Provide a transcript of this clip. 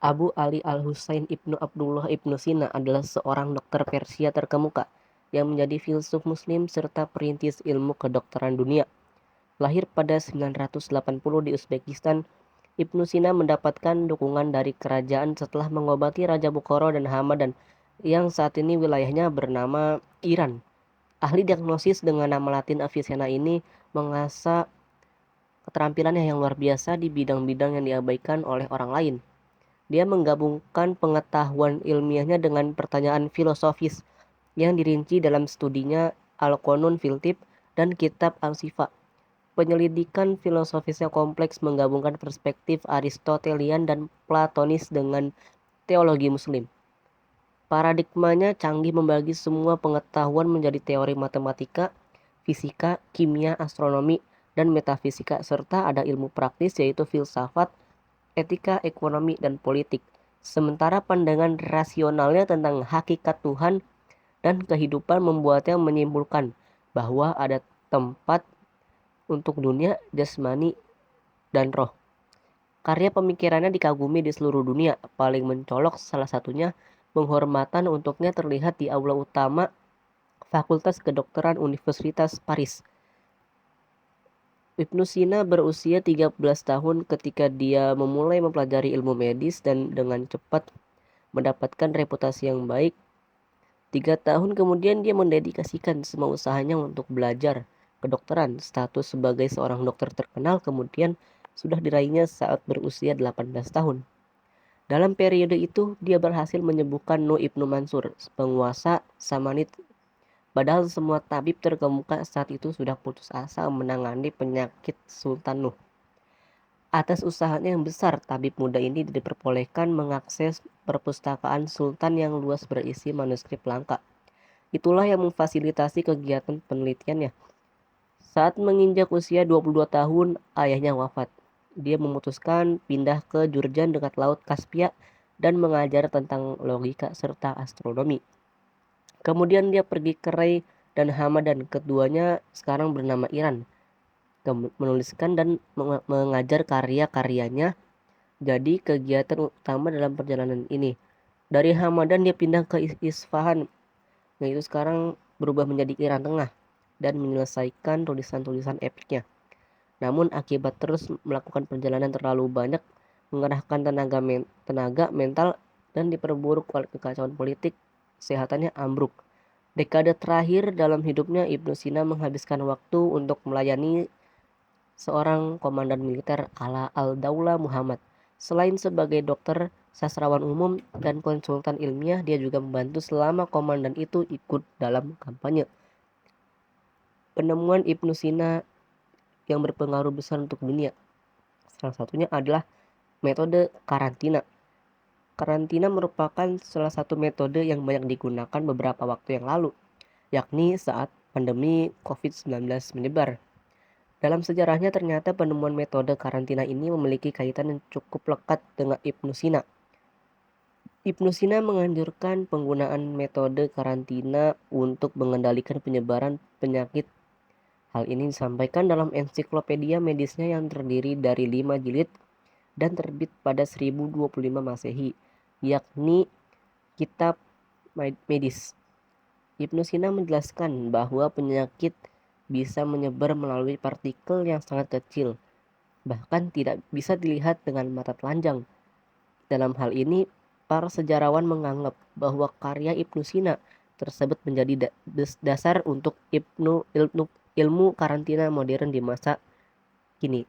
Abu Ali al-Husain ibnu Abdullah ibnu Sina adalah seorang dokter Persia terkemuka yang menjadi filsuf muslim serta perintis ilmu kedokteran dunia. Lahir pada 980 di Uzbekistan, Ibnu Sina mendapatkan dukungan dari kerajaan setelah mengobati Raja Bukhara dan Hamadan yang saat ini wilayahnya bernama Iran. Ahli diagnosis dengan nama latin Avicenna ini mengasah keterampilannya yang luar biasa di bidang-bidang yang diabaikan oleh orang lain. Dia menggabungkan pengetahuan ilmiahnya dengan pertanyaan filosofis yang dirinci dalam studinya Al-Qanun fil Tibb dan Kitab Al-Shifa. Penyelidikan filosofisnya kompleks menggabungkan perspektif Aristotelian dan Platonis dengan teologi Muslim. Paradigmanya canggih membagi semua pengetahuan menjadi teori matematika, fisika, kimia, astronomi, dan metafisika, serta ada ilmu praktis yaitu filsafat, etika, ekonomi, dan politik. Sementara pandangan rasionalnya tentang hakikat Tuhan dan kehidupan membuatnya menyimpulkan bahwa ada tempat untuk dunia jasmani dan roh. Karya pemikirannya dikagumi di seluruh dunia, paling mencolok salah satunya penghormatan untuknya terlihat di aula utama Fakultas Kedokteran Universitas Paris. Ibnu Sina berusia 13 tahun ketika dia memulai mempelajari ilmu medis dan dengan cepat mendapatkan reputasi yang baik. 3 tahun kemudian dia mendedikasikan semua usahanya untuk belajar kedokteran. Status sebagai seorang dokter terkenal kemudian sudah diraihnya saat berusia 18 tahun. Dalam periode itu, dia berhasil menyembuhkan Nuh ibnu Mansur, penguasa Samanid. Padahal semua tabib terkemuka saat itu sudah putus asa menangani penyakit Sultan Nuh. Atas usahanya yang besar, tabib muda ini diperbolehkan mengakses perpustakaan Sultan yang luas berisi manuskrip langka. Itulah yang memfasilitasi kegiatan penelitiannya. Saat menginjak usia 22 tahun, ayahnya wafat. Dia memutuskan pindah ke Jurjan dekat Laut Kaspia dan mengajar tentang logika serta astronomi. Kemudian dia pergi ke Rey dan Hamadan, keduanya sekarang bernama Iran, menuliskan dan mengajar karya-karyanya jadi kegiatan utama dalam perjalanan ini. Dari Hamadan dia pindah ke Isfahan, yaitu sekarang berubah menjadi Iran Tengah, dan menyelesaikan tulisan-tulisan epiknya. Namun akibat terus melakukan perjalanan terlalu banyak, mengerahkan tenaga mental, dan diperburuk oleh kekacauan politik, kesehatannya ambruk. Dekade terakhir dalam hidupnya, Ibnu Sina menghabiskan waktu untuk melayani seorang komandan militer ala Al-Daulah Muhammad. Selain sebagai dokter, sastrawan umum, dan konsultan ilmiah, dia juga membantu selama komandan itu ikut dalam kampanye. Penemuan Ibnu Sina yang berpengaruh besar untuk dunia, salah satunya adalah metode karantina. Karantina merupakan salah satu metode yang banyak digunakan beberapa waktu yang lalu, yakni saat pandemi COVID-19 menyebar. Dalam sejarahnya ternyata penemuan metode karantina ini memiliki kaitan yang cukup lekat dengan Ibnu Sina. Ibnu Sina menganjurkan penggunaan metode karantina untuk mengendalikan penyebaran penyakit. Hal ini disampaikan dalam ensiklopedia medisnya yang terdiri dari 5 jilid dan terbit pada 1025 Masehi, yakni Kitab Medis. Ibnu Sina menjelaskan bahwa penyakit bisa menyebar melalui partikel yang sangat kecil, bahkan tidak bisa dilihat dengan mata telanjang. Dalam hal ini, para sejarawan menganggap bahwa karya Ibnu Sina tersebut menjadi dasar untuk ilmu karantina modern di masa kini.